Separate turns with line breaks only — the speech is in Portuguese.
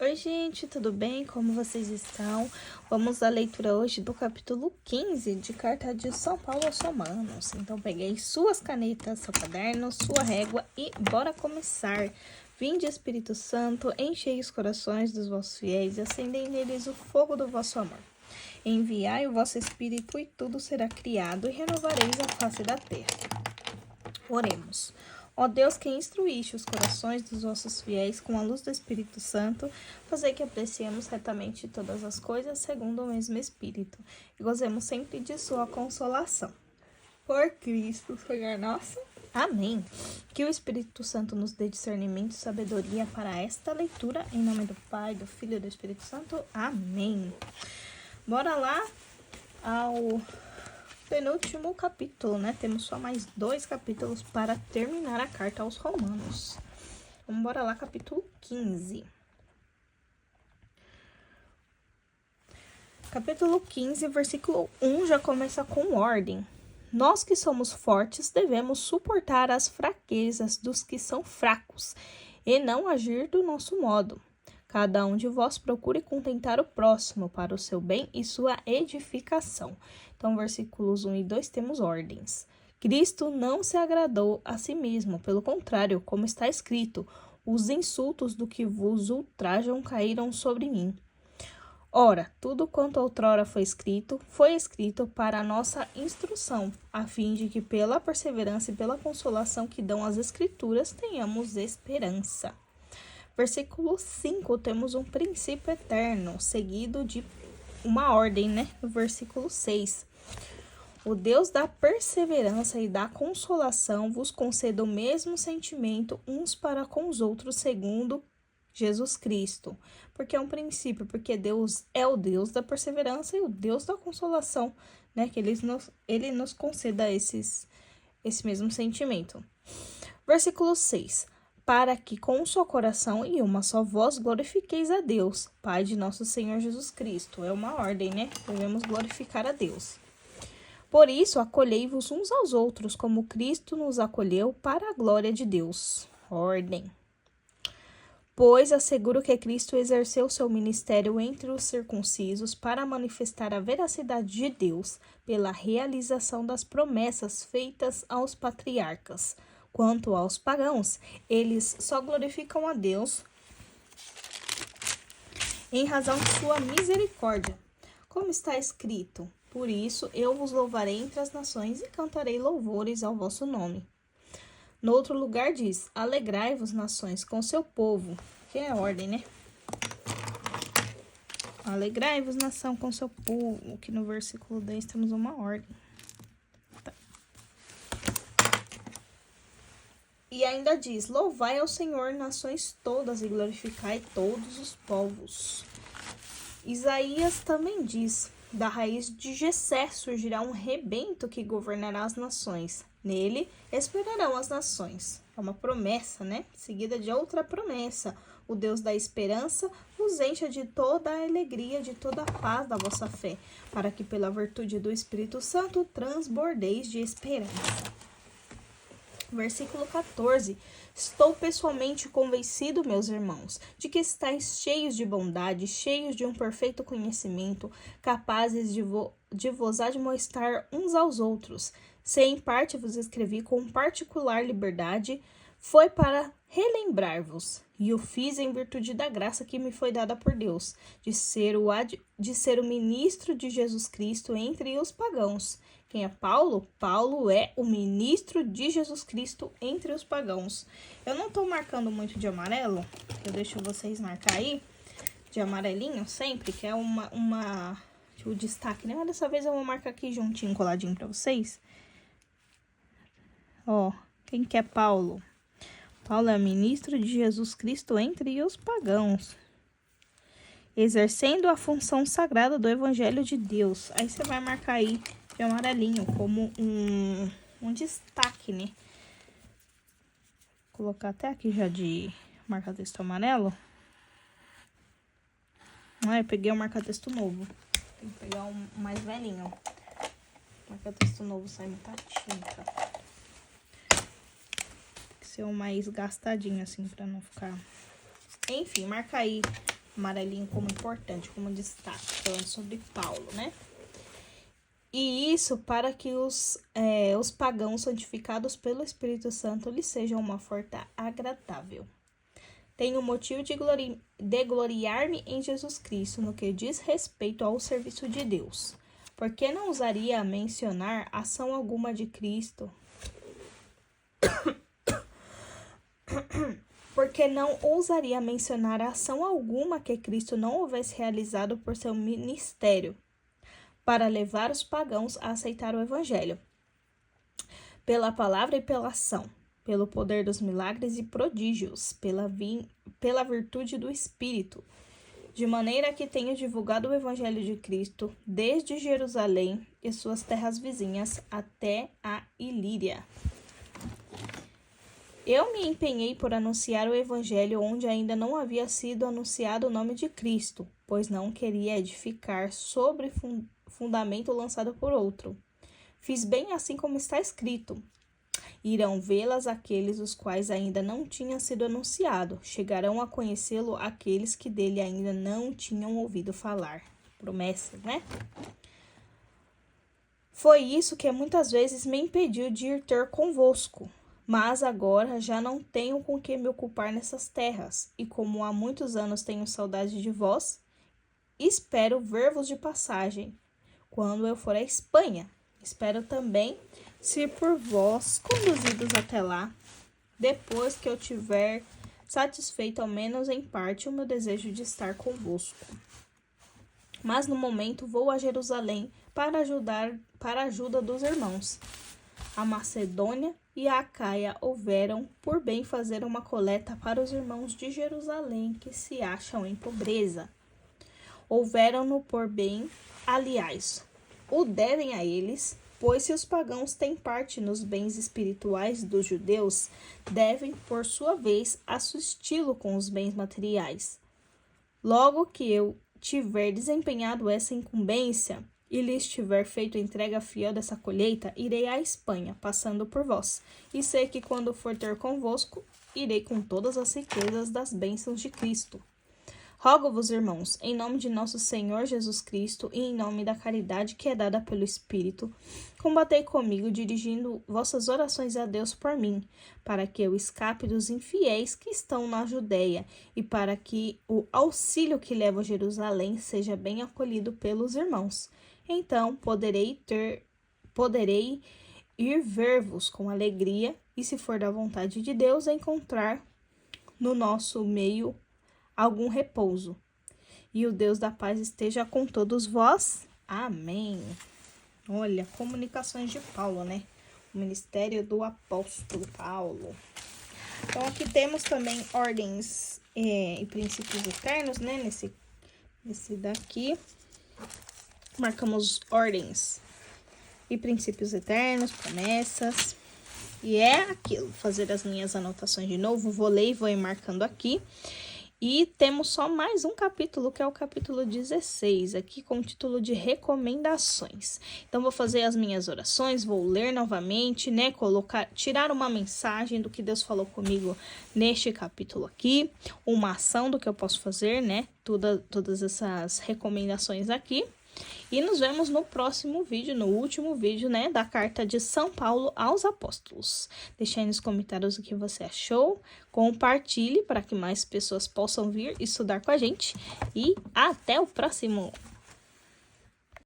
Oi, gente, tudo bem? Como vocês estão? Vamos à leitura hoje do capítulo 15 de Carta de São Paulo aos Romanos. Então, peguei suas canetas, seu caderno, sua régua e bora começar. Vinde, Espírito Santo, enchei os corações dos vossos fiéis e acendei neles o fogo do vosso amor. Enviai o vosso Espírito e tudo será criado e renovareis a face da terra. Oremos. Ó Deus, que instruíste os corações dos vossos fiéis com a luz do Espírito Santo, fazei que apreciemos retamente todas as coisas segundo o mesmo Espírito, e gozemos sempre de sua consolação. Por Cristo, Senhor nosso. Amém. Que o Espírito Santo nos dê discernimento e sabedoria para esta leitura, em nome do Pai, do Filho e do Espírito Santo. Amém. Bora lá ao penúltimo capítulo, né? Temos só mais 2 capítulos para terminar a carta aos Romanos. Vamos embora lá, capítulo 15. Capítulo 15, versículo 1 já começa com ordem. Nós que somos fortes devemos suportar as fraquezas dos que são fracos e não agir do nosso modo. Cada um de vós procure contentar o próximo para o seu bem e sua edificação. Então, versículos 1 e 2 temos ordens. Cristo não se agradou a si mesmo, pelo contrário, como está escrito, os insultos do que vos ultrajam caíram sobre mim. Ora, tudo quanto outrora foi escrito para a nossa instrução, a fim de que pela perseverança e pela consolação que dão as Escrituras tenhamos esperança. Versículo 5, temos um princípio eterno, seguido de uma ordem, né? No versículo 6. O Deus da perseverança e da consolação vos conceda o mesmo sentimento uns para com os outros, segundo Jesus Cristo. Porque é um princípio, porque Deus é o Deus da perseverança e o Deus da consolação, né? Que ele nos conceda esse mesmo sentimento. Versículo 6. Para que com um só coração e uma só voz glorifiqueis a Deus, Pai de nosso Senhor Jesus Cristo. É uma ordem, né? Devemos glorificar a Deus. Por isso, acolhei-vos uns aos outros, como Cristo nos acolheu para a glória de Deus. Ordem. Pois asseguro que Cristo exerceu seu ministério entre os circuncisos para manifestar a veracidade de Deus pela realização das promessas feitas aos patriarcas. Quanto aos pagãos, eles só glorificam a Deus em razão de sua misericórdia. Como está escrito, por isso eu vos louvarei entre as nações e cantarei louvores ao vosso nome. No outro lugar diz, alegrai-vos nações com seu povo, que é a ordem, né? Alegrai-vos nação com seu povo, que no versículo 10 temos uma ordem. E ainda diz, louvai ao Senhor nações todas e glorificai todos os povos. Isaías também diz, da raiz de Jessé surgirá um rebento que governará as nações. Nele esperarão as nações. É uma promessa, né? Seguida de outra promessa. O Deus da esperança vos encha de toda a alegria, de toda a paz da vossa fé, para que pela virtude do Espírito Santo transbordeis de esperança. Versículo 14. Estou pessoalmente convencido, meus irmãos, de que estáis cheios de bondade, cheios de um perfeito conhecimento, capazes de vos admoestar uns aos outros. Se em parte vos escrevi com particular liberdade, foi para relembrar-vos, e o fiz em virtude da graça que me foi dada por Deus, de ser o ministro de Jesus Cristo entre os pagãos. Quem é Paulo? Paulo é o ministro de Jesus Cristo entre os pagãos. Eu não tô marcando muito de amarelo, eu deixo vocês marcar aí, de amarelinho sempre, que é o destaque, né? Mas dessa vez eu vou marcar aqui juntinho, coladinho pra vocês. Ó, quem que é Paulo? Paulo é ministro de Jesus Cristo entre os pagãos, exercendo a função sagrada do Evangelho de Deus. Aí você vai marcar aí de amarelinho como um destaque, né? Vou colocar até aqui já de marca-texto amarelo. Ah, eu peguei um marca-texto novo. Tem que pegar um mais velhinho. Marca-texto novo sai muita tinta. Tem que ser um mais gastadinho assim pra não ficar... Enfim, marca aí amarelinho como importante, como destaque, falando sobre Paulo, né? E isso para que os pagãos santificados pelo Espírito Santo lhes sejam uma oferta agradável. Tenho motivo de gloriar-me em Jesus Cristo no que diz respeito ao serviço de Deus. Porque não ousaria mencionar ação alguma de Cristo? Porque não ousaria mencionar ação alguma que Cristo não houvesse realizado por seu ministério, para levar os pagãos a aceitar o Evangelho, pela palavra e pela ação, pelo poder dos milagres e prodígios, pela virtude do Espírito, de maneira que tenho divulgado o Evangelho de Cristo desde Jerusalém e suas terras vizinhas até a Ilíria. Eu me empenhei por anunciar o Evangelho onde ainda não havia sido anunciado o nome de Cristo, pois não queria edificar sobre fundamento lançado por outro. Fiz bem assim como está escrito. Irão vê-las aqueles os quais ainda não tinham sido anunciado. Chegarão a conhecê-lo aqueles que dele ainda não tinham ouvido falar. Promessa, né? Foi isso que muitas vezes me impediu de ir ter convosco. Mas agora já não tenho com que me ocupar nessas terras. E como há muitos anos tenho saudade de vós, espero ver-vos de passagem quando eu for à Espanha. Espero também ser por vós conduzidos até lá, depois que eu tiver satisfeito ao menos em parte o meu desejo de estar convosco. Mas no momento vou a Jerusalém para a ajuda dos irmãos. A Macedônia e a Acaia houveram por bem fazer uma coleta para os irmãos de Jerusalém que se acham em pobreza. Houveram-no por bem, aliás, o devem a eles, pois se os pagãos têm parte nos bens espirituais dos judeus, devem, por sua vez, assisti-lo com os bens materiais. Logo que eu tiver desempenhado essa incumbência e lhes tiver feito entrega fiel dessa colheita, irei à Espanha, passando por vós. E sei que quando for ter convosco, irei com todas as riquezas das bênçãos de Cristo. Rogo-vos, irmãos, em nome de nosso Senhor Jesus Cristo e em nome da caridade que é dada pelo Espírito, combatei comigo, dirigindo vossas orações a Deus por mim, para que eu escape dos infiéis que estão na Judéia e para que o auxílio que levo a Jerusalém seja bem acolhido pelos irmãos. Então poderei ir ver-vos com alegria e, se for da vontade de Deus, encontrar no nosso meio algum repouso. E o Deus da paz esteja com todos vós. Amém. Olha, comunicações de Paulo, né? O ministério do apóstolo Paulo. Então, aqui temos também ordens e princípios eternos, né? Nesse daqui. Marcamos ordens e princípios eternos, promessas. E é aquilo, fazer as minhas anotações de novo. Vou ler e vou ir marcando aqui. E temos só mais um capítulo, que é o capítulo 16, aqui com o título de recomendações. Então, vou fazer as minhas orações, vou ler novamente, né? Tirar uma mensagem do que Deus falou comigo neste capítulo aqui, uma ação do que eu posso fazer, né? Todas essas recomendações aqui. E nos vemos no próximo vídeo, no último vídeo, né, da carta de São Paulo aos apóstolos. Deixe aí nos comentários o que você achou, compartilhe para que mais pessoas possam vir estudar com a gente e até o próximo!